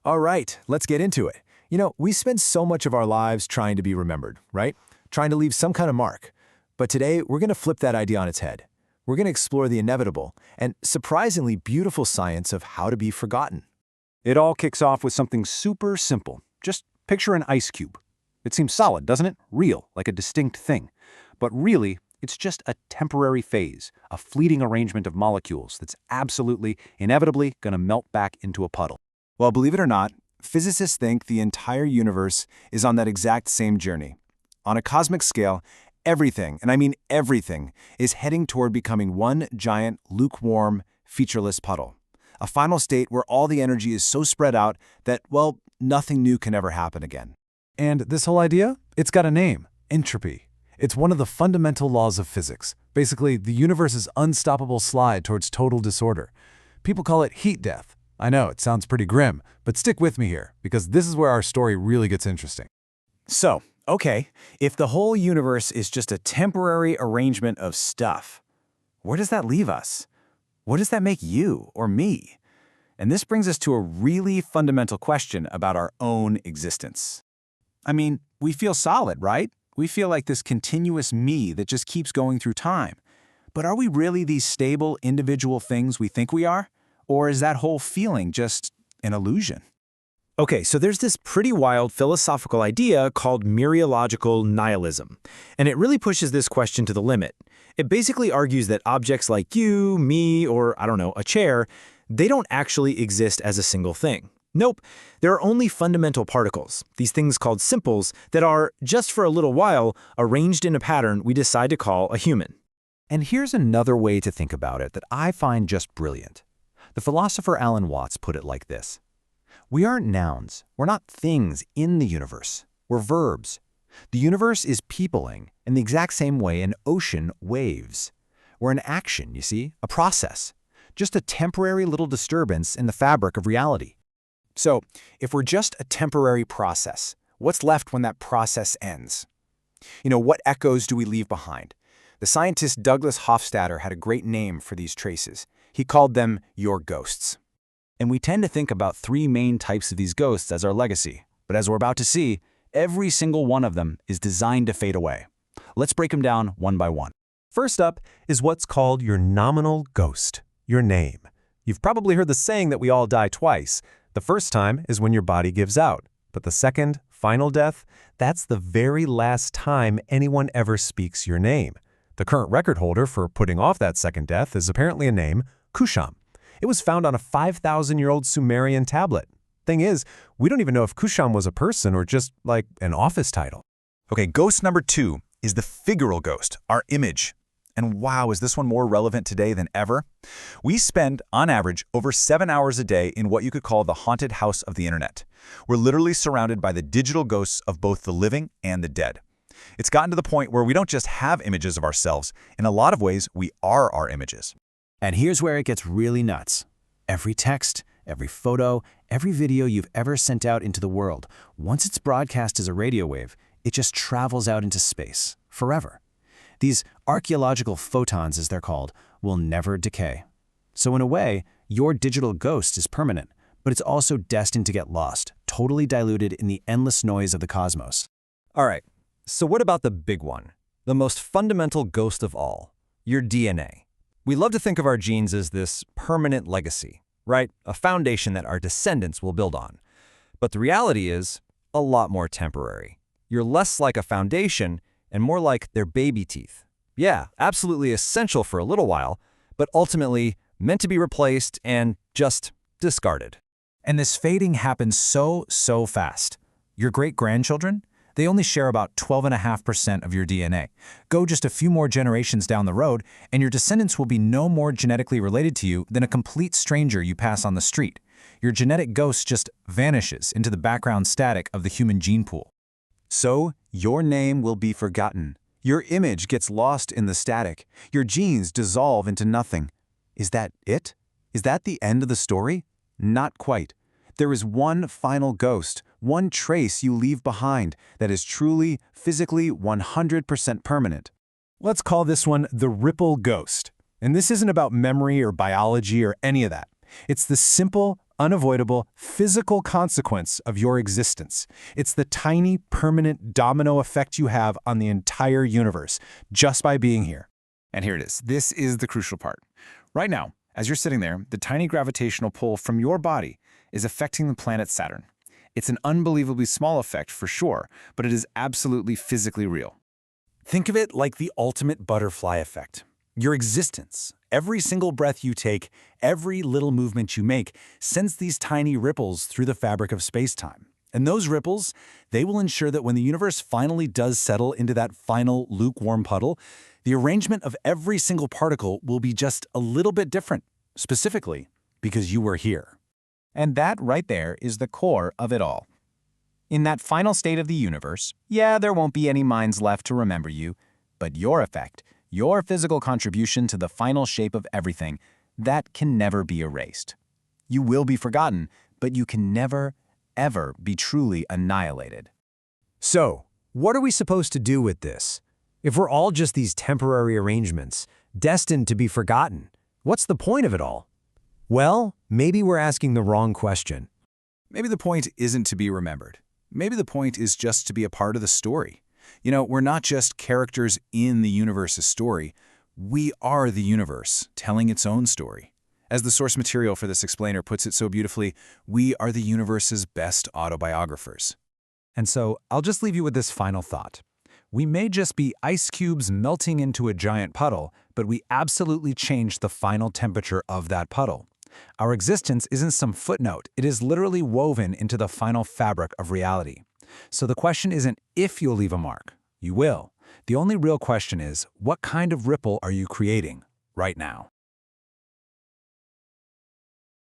All right, let's get into it. We spend so much of our lives trying to be remembered, right? Trying to leave some kind of mark. But today, we're going to flip that idea on its head. We're going to explore the inevitable and surprisingly beautiful science of how to be forgotten. It all kicks off with something super simple. Just picture an ice cube. It seems solid, doesn't it? Real, like a distinct thing. But really, it's just a temporary phase, a fleeting arrangement of molecules that's absolutely, inevitably going to melt back into a puddle. Well, believe it or not, physicists think the entire universe is on that exact same journey. On a cosmic scale, everything, and I mean everything, is heading toward becoming one giant, lukewarm, featureless puddle. A final state where all the energy is so spread out that, well, nothing new can ever happen again. And this whole idea? It's got a name, entropy. It's one of the fundamental laws of physics. Basically, the universe's unstoppable slide towards total disorder. People call it heat death. I know, it sounds pretty grim, but stick with me here, because this is where our story really gets interesting. So, okay, if the whole universe is just a temporary arrangement of stuff, where does that leave us? What does that make you or me? And this brings us to a really fundamental question about our own existence. I mean, we feel solid, right? We feel like this continuous me that just keeps going through time. But are we really these stable, individual things we think we are? Or is that whole feeling just an illusion? Okay, so there's this pretty wild philosophical idea called mereological nihilism, and it really pushes this question to the limit. It basically argues that objects like you, me, or, I don't know, a chair, they don't actually exist as a single thing. Nope, there are only fundamental particles, these things called simples, that are, just for a little while, arranged in a pattern we decide to call a human. And here's another way to think about it that I find just brilliant. The philosopher Alan Watts put it like this. We aren't nouns. We're not things in the universe. We're verbs. The universe is peopling in the exact same way an ocean waves. We're an action, you see, a process. Just a temporary little disturbance in the fabric of reality. So, if we're just a temporary process, what's left when that process ends? What echoes do we leave behind? The scientist Douglas Hofstadter had a great name for these traces. He called them your ghosts. And we tend to think about three main types of these ghosts as our legacy. But as we're about to see, every single one of them is designed to fade away. Let's break them down one by one. First up is what's called your nominal ghost, your name. You've probably heard the saying that we all die twice. The first time is when your body gives out. But the second, final death, that's the very last time anyone ever speaks your name. The current record holder for putting off that second death is apparently a name, Kusham. It was found on a 5,000-year-old Sumerian tablet. Thing is, we don't even know if Kusham was a person or just, like, an office title. Okay, ghost number 2 is the figural ghost, our image. And wow, is this one more relevant today than ever? We spend, on average, over 7 hours a day in what you could call the haunted house of the internet. We're literally surrounded by the digital ghosts of both the living and the dead. It's gotten to the point where we don't just have images of ourselves. In a lot of ways, we are our images. And here's where it gets really nuts. Every text, every photo, every video you've ever sent out into the world, once it's broadcast as a radio wave, it just travels out into space, forever. These archaeological photons, as they're called, will never decay. So in a way, your digital ghost is permanent, but it's also destined to get lost, totally diluted in the endless noise of the cosmos. All right, so what about the big one? The most fundamental ghost of all, your DNA. We love to think of our genes as this permanent legacy, right? A foundation that our descendants will build on. But the reality is a lot more temporary. You're less like a foundation and more like their baby teeth. Yeah, absolutely essential for a little while, but ultimately meant to be replaced and just discarded. And this fading happens so fast. Your great-grandchildren, they only share about 12.5% of your DNA. Go just a few more generations down the road, and your descendants will be no more genetically related to you than a complete stranger you pass on the street. Your genetic ghost just vanishes into the background static of the human gene pool. So, your name will be forgotten. Your image gets lost in the static. Your genes dissolve into nothing. Is that it? Is that the end of the story? Not quite. There is one final ghost, one trace you leave behind that is truly, physically 100% permanent. Let's call this one the ripple ghost. And this isn't about memory or biology or any of that. It's the simple, unavoidable, physical consequence of your existence. It's the tiny, permanent domino effect you have on the entire universe, just by being here. And here it is. This is the crucial part. Right now, as you're sitting there, the tiny gravitational pull from your body is affecting the planet Saturn. It's an unbelievably small effect for sure, but it is absolutely physically real. Think of it like the ultimate butterfly effect. Your existence, every single breath you take, every little movement you make, sends these tiny ripples through the fabric of space-time. And those ripples, they will ensure that when the universe finally does settle into that final lukewarm puddle, the arrangement of every single particle will be just a little bit different, specifically because you were here. And that right there is the core of it all. In that final state of the universe, yeah, there won't be any minds left to remember you, but your effect, your physical contribution to the final shape of everything, that can never be erased. You will be forgotten, but you can never, ever be truly annihilated. So, what are we supposed to do with this? If we're all just these temporary arrangements, destined to be forgotten, what's the point of it all? Well, maybe we're asking the wrong question. Maybe the point isn't to be remembered. Maybe the point is just to be a part of the story. You know, we're not just characters in the universe's story. We are the universe, telling its own story. As the source material for this explainer puts it so beautifully, we are the universe's best autobiographers. And so I'll just leave you with this final thought. We may just be ice cubes melting into a giant puddle, but we absolutely changed the final temperature of that puddle. Our existence isn't some footnote. It is literally woven into the final fabric of reality. So the question isn't if you'll leave a mark. You will. The only real question is, what kind of ripple are you creating right now?